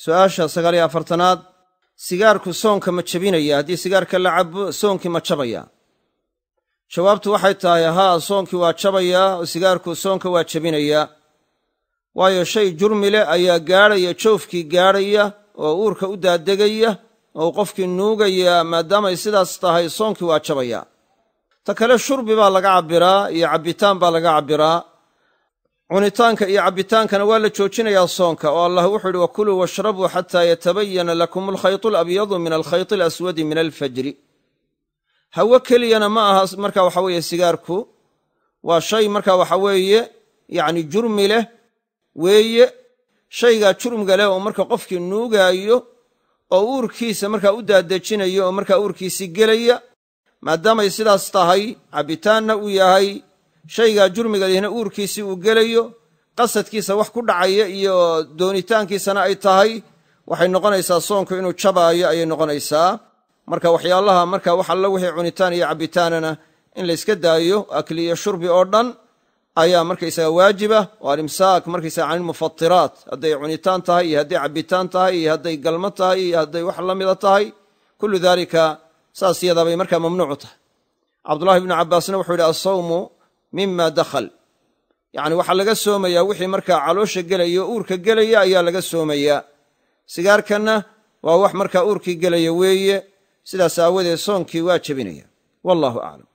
su'aasha 49aad sigaarku soonka ma jabinaya haddii sigaarka la cabo soonkii ma jabaya jawaabtu waxay tahay haa soonkii waa jabaya oo sigaarku soonka waa jabinaya waayo shay jurmi leh ayaa gaadhaya joofkii gaadhaya oo uurka u daadegaya oo qofkii nuugaya maadaamay sidaas tahay soonkii waa jabaya ta kale shurbi baa laga cabbiraa iyo cabbitaan baa laga cabbiraa cunitaanka iyo cabbitaankana waa la joojinayaa soonka oo allah wuxuu yidhi wakuluu washrabuu xataa yatabayana lakum alkhaytu alabyadu min alkhayti alaswadi min alfajri hawo keliyana ma aha marka waxa weeye sigaarku waa shay marka waxa weeye yacni jurmi leh weeye shaygaa jurmiga leh oo marka qofkii nuugaayo oo uurkiisa markaa u daadejinayo oo markaa uurkiisii gelaya maadaamay sidaas tahay cabbitaanna uu yahay shaygaa jurmiga lehna uurkiisii uu gelayo qasadkiisa wax ku dhacaya iyo doonitaankiisana ay tahay waxay noqonaysaa soonku inuu jabaayo ayay noqonaysaa marka waxyaalaha marka wax alla wixii cunitaan iyo cabbitaanana in layska daayo akli iyo shurbi oo dhan ayaa markaysaga waajiba oo alimsaak markaysaga can ilmufatiraat hadday cunitaan tahay iyo hadday cabbitaan tahay iyo hadday galmo tahay iyo hadday wax la mida tahay kullu daalika saas iyadaabay markaa mamnuucu tahay cabdullahi ibnu cabbaasna wuxuu yidhi assawmu mima dakhal yacni waxaa laga soomayaa wixii markaa caloosha gelaya oo uurka gelaya ayaa laga soomayaa sigaarkanna waa wax markaa uurkii gelaya weeye sidaas aawadeed soonkii waa jebinaya wallahu aclam